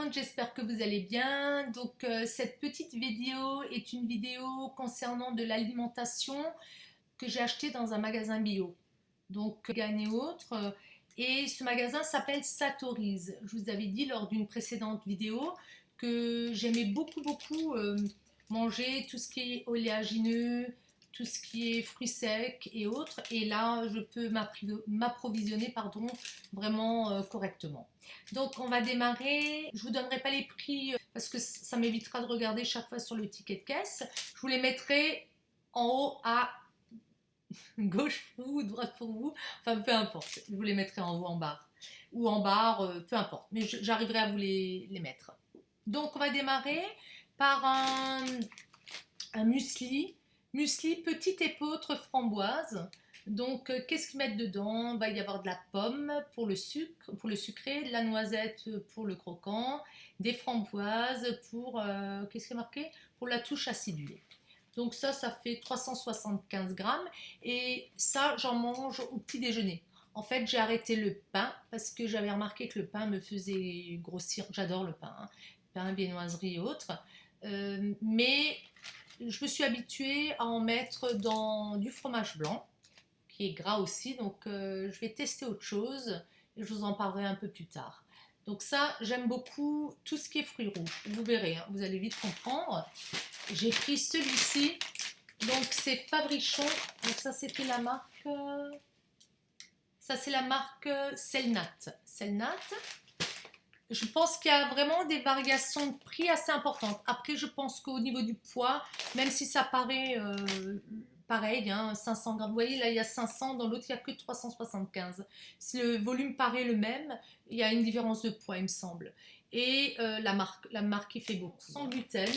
monde, j'espère que vous allez bien. Donc cette petite vidéo est une vidéo concernant de l'alimentation que j'ai acheté dans un magasin bio. Donc vegan et autres. Et ce magasin s'appelle Satori's. Je vous avais dit lors d'une précédente vidéo que j'aimais beaucoup manger tout ce qui est oléagineux, tout ce qui est fruits secs et autres. Et là, je peux m'approvisionner vraiment correctement. Donc, on va démarrer. Je ne vous donnerai pas les prix parce que ça m'évitera de regarder chaque fois sur le ticket de caisse. Je vous les mettrai en haut à gauche pour vous, droite pour vous. Enfin, peu importe. Je vous les mettrai en haut, en barre. Ou en barre, peu importe. Mais j'arriverai à vous les mettre. Donc, on va démarrer par un muesli. Muesli petite épeautre framboise. Donc, qu'est-ce qu'ils mettent dedans? Il va y avoir de la pomme pour le sucre, pour le sucré, de la noisette pour le croquant, des framboises pour, qu'est-ce qui est marqué? Pour la touche acidulée. Donc ça fait 375 grammes et ça, j'en mange au petit déjeuner. En fait, j'ai arrêté le pain parce que j'avais remarqué que le pain me faisait grossir. J'adore le pain, hein. Pain, viennoiserie et autres. Mais je me suis habituée à en mettre dans du fromage blanc, qui est gras aussi. Donc, je vais tester autre chose et je vous en parlerai un peu plus tard. Donc ça, j'aime beaucoup tout ce qui est fruits rouges. Vous verrez, hein, vous allez vite comprendre. J'ai pris celui-ci. Donc, c'est Fabrichon. Donc, ça, c'était la marque... ça, c'est la marque Selnat. Selnat. Je pense qu'il y a vraiment des variations de prix assez importantes. Après, je pense qu'au niveau du poids, même si ça paraît pareil, hein, 500 grammes, vous voyez, là, il y a 500, dans l'autre, il n'y a que 375. Si le volume paraît le même, il y a une différence de poids, il me semble. Et la marque, il fait beaucoup. Sans gluten.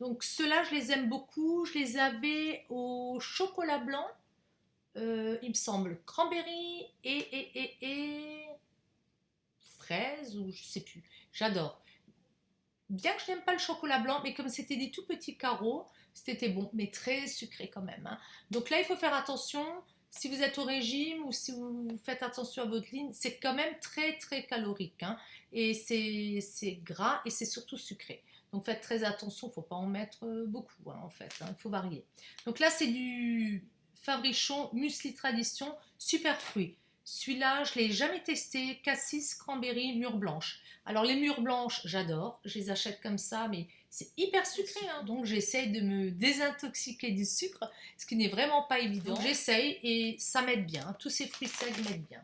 Donc, ceux-là, je les aime beaucoup. Je les avais au chocolat blanc, il me semble, cranberry et fraise, ou je sais plus. J'adore. Bien que je n'aime pas le chocolat blanc, mais comme c'était des tout petits carreaux, c'était bon, mais très sucré quand même, hein. Donc là, il faut faire attention. Si vous êtes au régime ou si vous faites attention à votre ligne, c'est quand même très calorique, hein. Et c'est gras et c'est surtout sucré. Donc faites très attention, il ne faut pas en mettre beaucoup, hein, en fait, hein, il faut varier. Donc là, c'est du Fabrichon Muesli Tradition Super Fruits. Celui-là, je ne l'ai jamais testé. Cassis, cranberry, mûre blanche. Alors les mûres blanches, j'adore. Je les achète comme ça, mais c'est hyper sucré, hein. Donc j'essaye de me désintoxiquer du sucre, ce qui n'est vraiment pas évident. Donc j'essaye et ça m'aide bien. Tous ces fruits secs m'aident bien.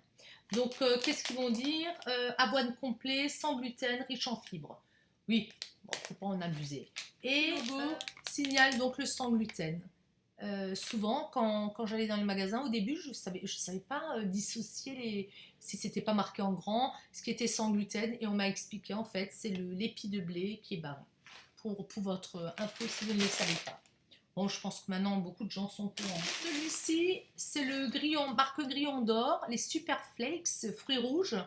Donc qu'est-ce qu'ils vont dire? Avoine complet, sans gluten, riche en fibres. Oui, bon, faut pas en abuser. Et signale donc le sans gluten. Souvent, quand j'allais dans les magasins, au début, je savais pas dissocier si c'était pas marqué en grand, ce qui était sans gluten, et on m'a expliqué en fait, c'est l'épi de blé qui est barré. Pour votre info, si vous ne le savez pas. Bon, je pense que maintenant beaucoup de gens sont au courant. Celui-ci, c'est le marque Grillon d'Or, les Super Flakes, fruits rouges.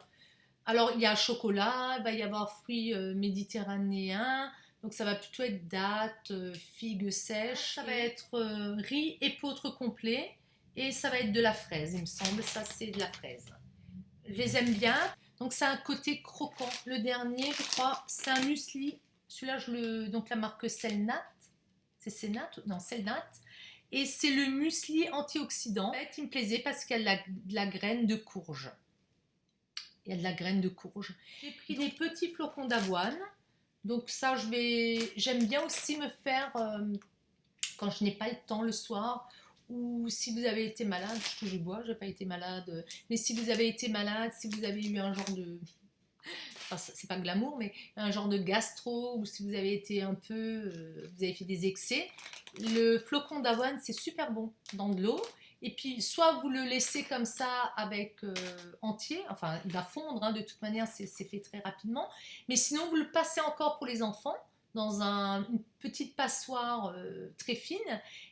Alors, il y a chocolat, il va y avoir fruits méditerranéens, donc ça va plutôt être dattes, figues sèches, ça va être riz épeautre complet, et ça va être de la fraise, il me semble, ça c'est de la fraise. Je les aime bien, donc c'est un côté croquant. Le dernier, je crois, c'est un muesli, celui-là, donc la marque Selnat, c'est Selnat? Non, Selnat. Et c'est le muesli antioxydant. En fait, il me plaisait parce qu'il y a de la graine de courge. Il y a de la graine de courge. J'ai pris des petits flocons d'avoine. Donc ça, j'aime bien aussi me faire, quand je n'ai pas le temps le soir, ou si vous avez été malade, je touche du bois, je n'ai pas été malade, mais si vous avez été malade, si vous avez eu un genre de... Enfin, c'est pas glamour, mais un genre de gastro, ou si vous avez été un peu... vous avez fait des excès, le flocon d'avoine, c'est super bon dans de l'eau. Et puis, soit vous le laissez comme ça avec entier, enfin, il va fondre, hein, de toute manière, c'est fait très rapidement. Mais sinon, vous le passez encore pour les enfants dans une petite passoire très fine.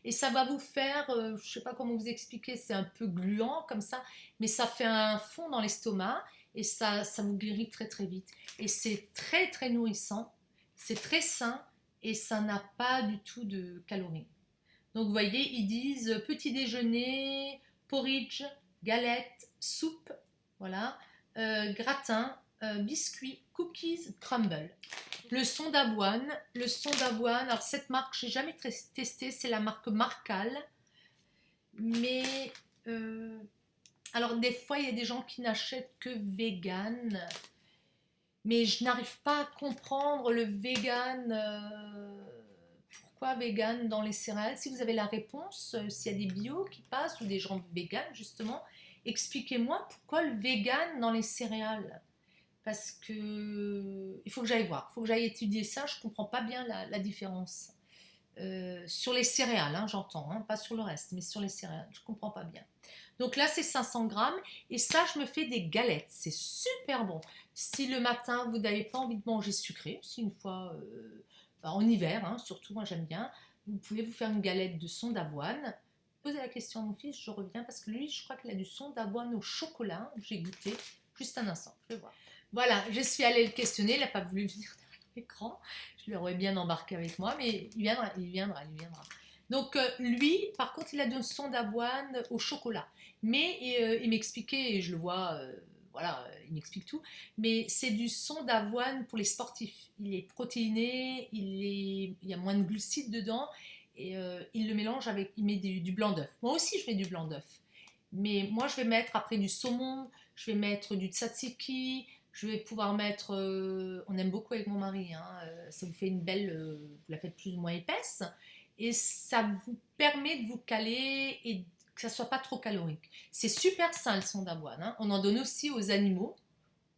Et ça va vous faire, je ne sais pas comment vous expliquer, c'est un peu gluant comme ça, mais ça fait un fond dans l'estomac et ça vous guérit très vite. Et c'est très nourrissant, c'est très sain et ça n'a pas du tout de calories. Donc vous voyez, ils disent petit déjeuner, porridge, galette, soupe, voilà, gratin, biscuits cookies crumble. Le son d'avoine, alors cette marque, j'ai jamais testé, c'est la marque Marcal. Mais alors des fois, il y a des gens qui n'achètent que vegan. Mais je n'arrive pas à comprendre le vegan. Pourquoi vegan dans les céréales? Si vous avez la réponse, s'il y a des bio qui passent ou des gens vegan justement, expliquez-moi pourquoi le vegan dans les céréales. Parce que il faut que j'aille voir, il faut que j'aille étudier ça. Je comprends pas bien la différence. Sur les céréales, hein, j'entends, hein, pas sur le reste, mais sur les céréales, je comprends pas bien. Donc là, c'est 500 grammes et ça, je me fais des galettes. C'est super bon. Si le matin, vous n'avez pas envie de manger sucré, si une fois en hiver, hein, surtout, moi j'aime bien, vous pouvez vous faire une galette de son d'avoine. Posez la question à mon fils, je reviens parce que lui, je crois qu'il a du son d'avoine au chocolat. J'ai goûté. Juste un instant, je vais voir. Voilà, je suis allée le questionner, il n'a pas voulu venir derrière l'écran. Je l'aurais bien embarqué avec moi, mais il viendra. Donc lui, par contre, il a du son d'avoine au chocolat. Mais il m'expliquait, et je le vois, voilà, il m'explique tout, mais c'est du son d'avoine pour les sportifs. Il est protéiné, il y a moins de glucides dedans, et il le mélange avec, il met du blanc d'œuf. Moi aussi, je mets du blanc d'œuf. Mais moi, je vais mettre après du saumon, je vais mettre du tzatziki, je vais pouvoir mettre, on aime beaucoup avec mon mari, hein, ça vous fait une belle, vous la faites plus ou moins épaisse, et ça vous permet de vous caler et que ça soit pas trop calorique. C'est super sain le son d'avoine, hein. On en donne aussi aux animaux.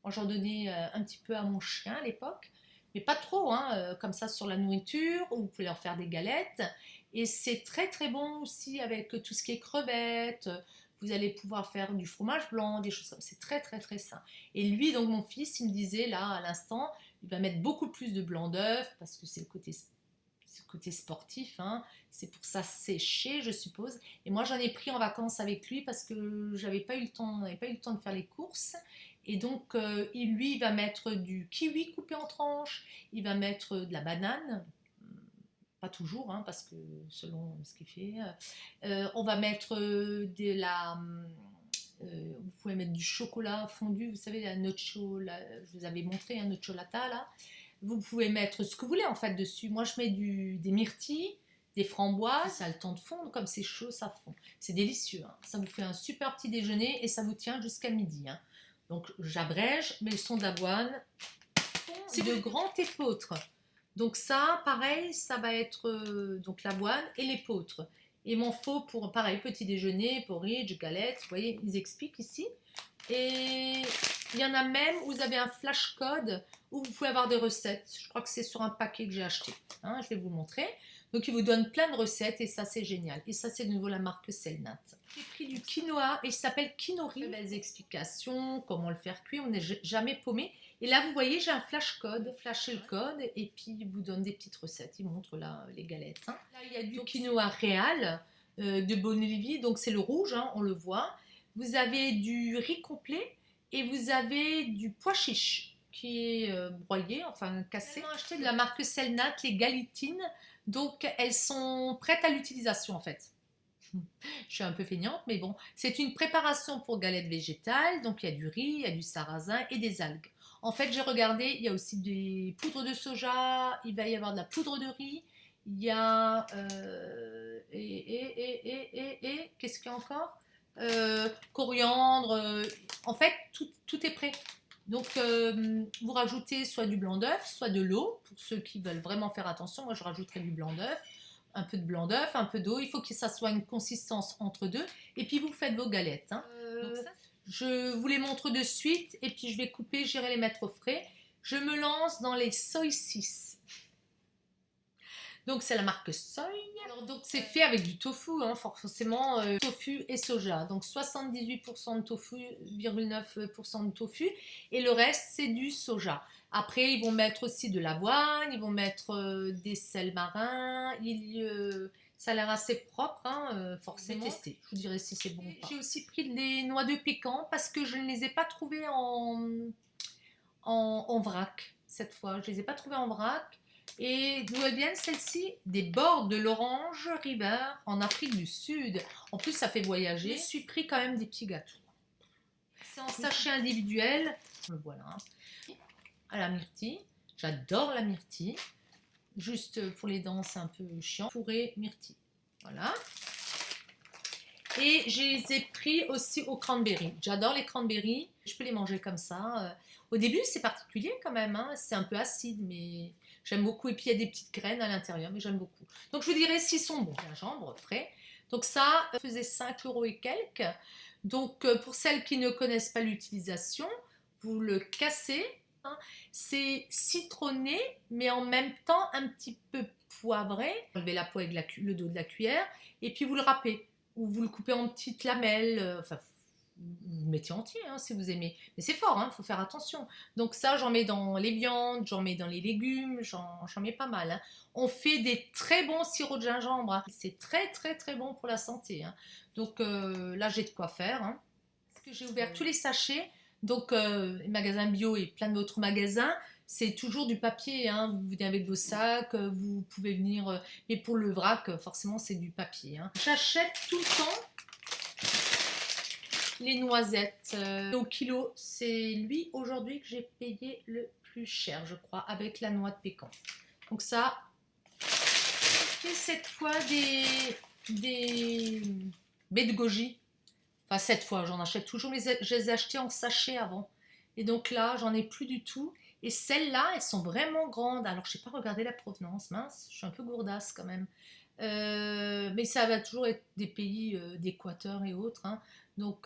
Moi, j'en donnais un petit peu à mon chien à l'époque, mais pas trop, hein, comme ça sur la nourriture, ou vous pouvez leur faire des galettes. Et c'est très très bon aussi avec tout ce qui est crevettes. Vous allez pouvoir faire du fromage blanc, des choses comme ça. C'est très très très sain. Et lui, donc mon fils, il me disait là à l'instant, il va mettre beaucoup plus de blanc d'œuf parce que c'est le côté sportif, hein. C'est pour ça sécher, je suppose. Et moi, j'en ai pris en vacances avec lui parce que j'avais pas eu le temps, on n'avait pas eu le temps de faire les courses. Et donc, lui, il va mettre du kiwi coupé en tranches, il va mettre de la banane, pas toujours, hein, parce que selon ce qu'il fait. On va mettre vous pouvez mettre du chocolat fondu, vous savez, la nocho, je vous avais montré un nocciolata là. Vous pouvez mettre ce que vous voulez en fait dessus. Moi, je mets des myrtilles, des framboises, ça a le temps de fondre, comme c'est chaud, ça fond. C'est délicieux, hein. Ça vous fait un super petit déjeuner et ça vous tient jusqu'à midi, hein. Donc, j'abrège, mais le son d'avoine, c'est de grands épeautres. Donc ça, pareil, ça va être donc l'avoine et l'épeautre. Et m'en faut pour, pareil, petit déjeuner, porridge, galette, vous voyez, ils expliquent ici. Et il y en a même, vous avez un flash code où vous pouvez avoir des recettes. Je crois que c'est sur un paquet que j'ai acheté, hein, je vais vous montrer. Donc, il vous donne plein de recettes et ça, c'est génial. Et ça, c'est de nouveau la marque Selnat. J'ai pris du quinoa et il s'appelle Kinori. Très belles explications, comment le faire cuire, on n'est jamais paumé. Et là, vous voyez, j'ai un flash code. Flashez le code et puis il vous donne des petites recettes. Il montre là les galettes, hein. Là, il y a du quinoa réal de Bolivie, donc c'est le rouge, hein, on le voit. Vous avez du riz complet et vous avez du pois chiche qui est broyé, enfin cassé. J'ai acheté de la marque Selnat, les galitines. Donc, elles sont prêtes à l'utilisation en fait. Je suis un peu feignante, mais bon. C'est une préparation pour galettes végétales. Donc, il y a du riz, il y a du sarrasin et des algues. En fait, j'ai regardé, il y a aussi des poudres de soja, il va y avoir de la poudre de riz, il y a... qu'est-ce qu'il y a encore coriandre. En fait, tout est prêt. Donc, vous rajoutez soit du blanc d'œuf, soit de l'eau. Pour ceux qui veulent vraiment faire attention, moi je rajouterai du blanc d'œuf, un peu de blanc d'œuf, un peu d'eau. Il faut que ça soit une consistance entre deux. Et puis vous faites vos galettes, hein. Donc ça, je vous les montre de suite. Et puis je vais couper, j'irai les mettre au frais. Je me lance dans les soy 6. Donc c'est la marque Soy. Alors donc c'est fait avec du tofu, hein, forcément tofu et soja. Donc 78% de tofu, 9% de tofu et le reste c'est du soja. Après ils vont mettre aussi de l'avoine, ils vont mettre des sels marins. Ça a l'air assez propre, hein, forcément. Je vais tester, je vous dirai si c'est bon ou pas. J'ai aussi pris des noix de pécan parce que je ne les ai pas trouvées en vrac cette fois. Je ne les ai pas trouvées en vrac. Et d'où elles viennent celles-ci? Des bords de l'Orange River en Afrique du Sud. En plus, ça fait voyager. Je me suis pris quand même des petits gâteaux. C'est en sachet individuel. Le voilà. À la myrtille. J'adore la myrtille. Juste pour les dents, c'est un peu chiant. Fourré myrtille. Voilà. Et je les ai pris aussi au cranberry. J'adore les cranberries. Je peux les manger comme ça. Au début, c'est particulier quand même. Hein. C'est un peu acide, mais j'aime beaucoup. Et puis, il y a des petites graines à l'intérieur, mais j'aime beaucoup. Donc, je vous dirais s'ils sont bons. Gingembre frais. Donc, ça faisait 5 € et quelques. Donc, pour celles qui ne connaissent pas l'utilisation, vous le cassez. Hein. C'est citronné, mais en même temps un petit peu poivré. Enlevez la peau avec le dos de la cuillère. Et puis, vous le râpez. Ou vous le coupez en petites lamelles, enfin, vous le mettez entier hein, si vous aimez. Mais c'est fort, il faut faire attention. Donc ça, j'en mets dans les viandes, j'en mets dans les légumes, j'en mets pas mal. Hein. On fait des très bons sirops de gingembre. Hein. C'est très très très bon pour la santé. Hein. Donc là, j'ai de quoi faire. Hein. Parce que j'ai ouvert tous les sachets. Donc les magasins bio et plein d'autres magasins. C'est toujours du papier, hein. Vous venez avec vos sacs, vous pouvez venir, mais pour le vrac, forcément c'est du papier. Hein. J'achète tout le temps les noisettes au kilo. C'est lui aujourd'hui que j'ai payé le plus cher, je crois, avec la noix de pécan. Donc ça, j'ai cette fois des baies de goji. Enfin cette fois, j'en achète toujours, mais je les ai achetées en sachet avant. Et donc là, j'en ai plus du tout. Et celles-là, elles sont vraiment grandes. Alors, je n'ai pas regardé la provenance, mince, je suis un peu gourdasse quand même. Mais ça va toujours être des pays d'Équateur et autres. Hein. Donc,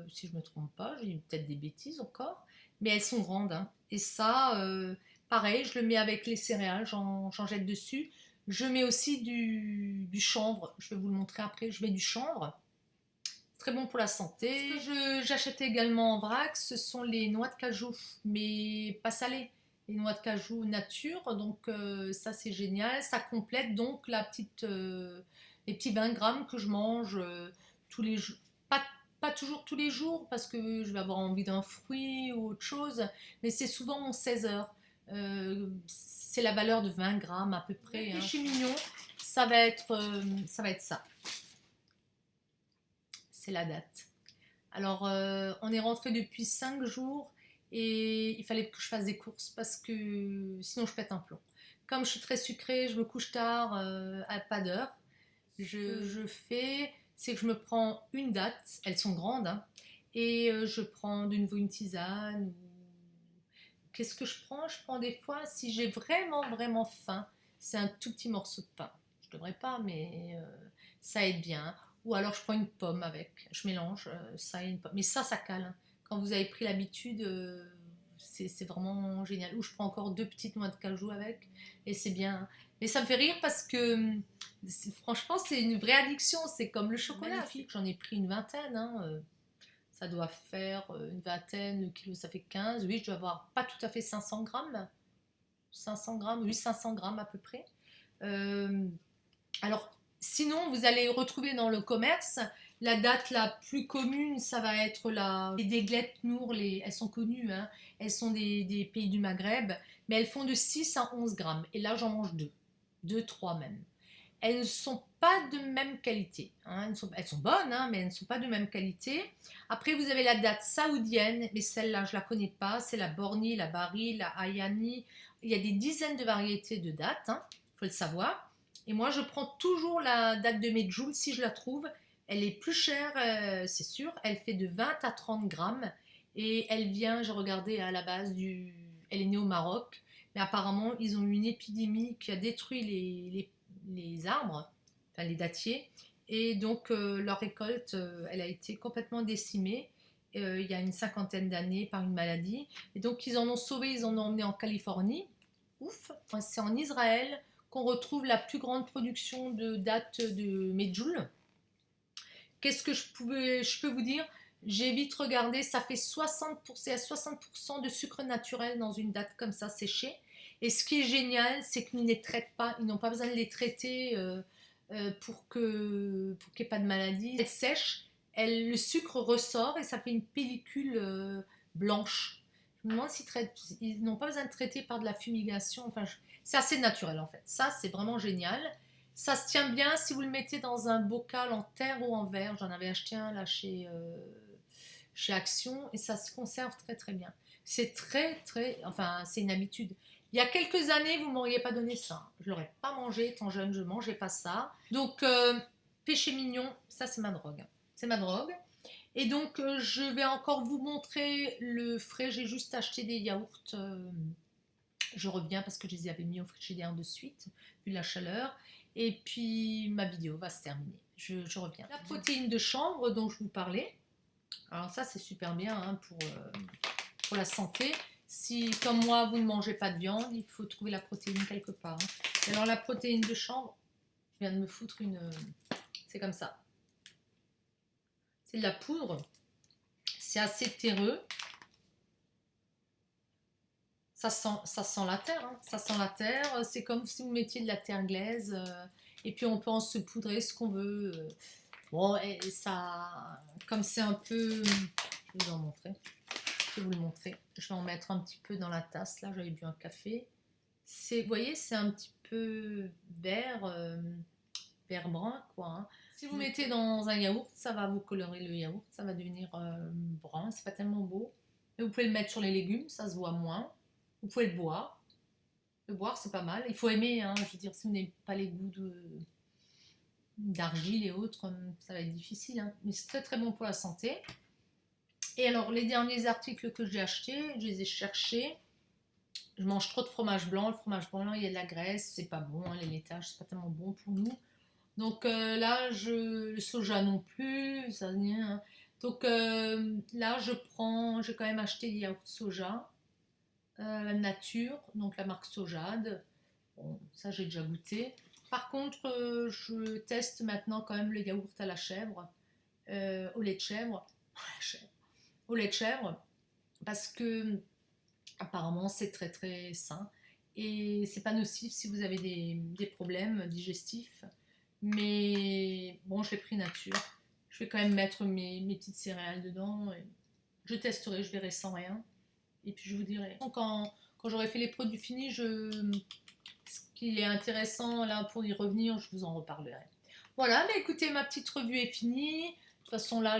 si je ne me trompe pas, j'ai peut-être des bêtises encore. Mais elles sont grandes. Hein. Et ça, pareil, je le mets avec les céréales, j'en jette dessus. Je mets aussi du chanvre. Je vais vous le montrer après. Je mets du chanvre. Très bon pour la santé. Ce que j'achète également en vrac, ce sont les noix de cajou, mais pas salées. Les noix de cajou nature, donc ça c'est génial. Ça complète donc les petits 20 grammes que je mange tous les jours. Pas toujours tous les jours parce que je vais avoir envie d'un fruit ou autre chose, mais c'est souvent mon 16 heures. C'est la valeur de 20 grammes à peu près. Hein. Chez Mignon, ça va être ça. C'est la date. Alors, on est rentré depuis 5 jours et il fallait que je fasse des courses parce que sinon je pète un plomb. Comme je suis très sucrée, je me couche tard à pas d'heure. C'est que je me prends une date, elles sont grandes, hein, et je prends de nouveau une tisane. Qu'est-ce que je prends? Je prends des fois, si j'ai vraiment vraiment faim, c'est un tout petit morceau de pain. Je devrais pas, mais ça aide bien. Ou alors je prends une pomme avec, je mélange ça et une pomme. Mais ça cale. Hein. Quand vous avez pris l'habitude, c'est vraiment génial. Ou je prends encore 2 petites noix de cajou avec, et c'est bien. Mais ça me fait rire parce que franchement, c'est une vraie addiction. C'est comme le chocolat. Magnifique. J'en ai pris une vingtaine. Hein, ça doit faire une vingtaine, le kilo ça fait 15. Oui, je dois avoir pas tout à fait 500 grammes. 500 grammes, oui, 500 grammes à peu près. Alors, sinon, vous allez retrouver dans le commerce la date la plus commune, ça va être les Deglet Nour, elles sont connues, hein, elles sont des pays du Maghreb, mais elles font de 6 à 11 grammes. Et là, j'en mange 2, 3 même. Elles ne sont pas de même qualité. Hein, elles sont bonnes, hein, mais elles ne sont pas de même qualité. Après, vous avez la date saoudienne, mais celle-là, je ne la connais pas. C'est la Borni, la Bari, la Ayani. Il y a des dizaines de variétés de dates, hein, faut le savoir. Et moi, je prends toujours la date de Medjool si je la trouve. Elle est plus chère, c'est sûr. Elle fait de 20 à 30 grammes. Et elle vient, j'ai regardé à la base elle est née au Maroc. Mais apparemment, ils ont eu une épidémie qui a détruit les arbres, enfin les dattiers. Et donc, leur récolte, elle a été complètement décimée. Il y a une cinquantaine d'années par une maladie. Et donc, ils en ont sauvé, ils en ont emmené en Californie. Ouf! C'est en Israël qu'on retrouve la plus grande production de dattes de Medjool. Qu'est-ce que je peux vous dire? J'ai vite regardé, ça fait 60% de sucre naturel dans une date comme ça séchée. Et ce qui est génial, c'est qu'ils ne les traitent pas, ils n'ont pas besoin de les traiter pour qu'il n'y ait pas de maladie. Elles sèchent, le sucre ressort et ça fait une pellicule blanche. Je me demande ils n'ont pas besoin de traiter par de la fumigation. Enfin, c'est assez naturel en fait. Ça, c'est vraiment génial. Ça se tient bien si vous le mettez dans un bocal en terre ou en verre. J'en avais acheté un là chez Action et ça se conserve très très bien. C'est enfin c'est une habitude. Il y a quelques années, vous ne m'auriez pas donné ça. Je ne l'aurais pas mangé, étant jeune, je ne mangeais pas ça. Donc, péché mignon, ça c'est ma drogue. C'est ma drogue. Et donc, je vais encore vous montrer le frais. J'ai juste acheté des yaourts. Je reviens parce que je les avais mis au frigidaire de suite, vu la chaleur. Et puis, ma vidéo va se terminer. Je reviens. La protéine de chanvre dont je vous parlais. Alors ça, c'est super bien hein, pour la santé. Si, comme moi, vous ne mangez pas de viande, il faut trouver la protéine quelque part. Et alors, la protéine de chanvre, je viens de me foutre une... C'est comme ça. C'est de la poudre. C'est assez terreux. Ça sent la terre. Hein. Ça sent la terre. C'est comme si vous mettiez de la terre glaise. Et puis, on peut en se poudrer ce qu'on veut. Bon, et ça... Comme c'est un peu... Je vais vous en montrer. Je vais vous le montrer. Je vais en mettre un petit peu dans la tasse. Là, j'avais bu un café. Vous voyez, c'est un petit peu vert, vert brun, quoi. Hein. Si vous mettez dans un yaourt, ça va vous colorer le yaourt. Ça va devenir brun. C'est pas tellement beau. Mais vous pouvez le mettre sur les légumes, ça se voit moins. Vous pouvez le boire. Le boire, c'est pas mal. Il faut aimer, hein. Je veux dire, si vous n'aimez pas les goûts d'argile et autres, ça va être difficile. Hein. Mais c'est très très bon pour la santé. Et alors, les derniers articles que j'ai achetés, je les ai cherchés. Je mange trop de fromage blanc. Le fromage blanc, il y a de la graisse, c'est pas bon. Hein, les laitages, c'est pas tellement bon pour nous. Donc là, le soja non plus, ça vient. Hein. Donc là, j'ai quand même acheté des yaourts soja nature, donc la marque Sojade. Bon, ça j'ai déjà goûté. Par contre, je teste maintenant quand même le yaourt à la chèvre, au lait de chèvre. Au lait de chèvre parce que apparemment c'est très très sain et c'est pas nocif si vous avez des problèmes digestifs mais bon je l'ai pris nature, je vais quand même mettre mes petites céréales dedans et je testerai, je verrai sans rien et puis je vous dirai quand j'aurai fait les produits finis ce qui est intéressant là pour y revenir je vous en reparlerai. Voilà, mais écoutez, ma petite revue est finie. De toute façon là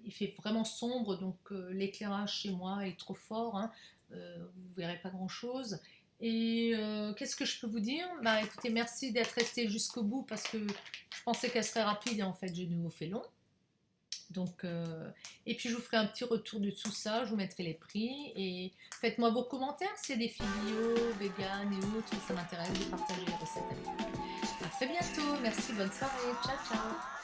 il fait vraiment sombre, donc l'éclairage chez moi est trop fort, hein. Vous verrez pas grand chose. Et qu'est-ce que je peux vous dire? Bah écoutez, merci d'être resté jusqu'au bout parce que je pensais qu'elle serait rapide et en fait j'ai de nouveau fait long. Donc, et puis je vous ferai un petit retour de tout ça, je vous mettrai les prix et faites-moi vos commentaires s'il y a des filles bio, vegan et autres, ça m'intéresse de partager les recettes avec vous. À très bientôt, merci, bonne soirée, ciao ciao.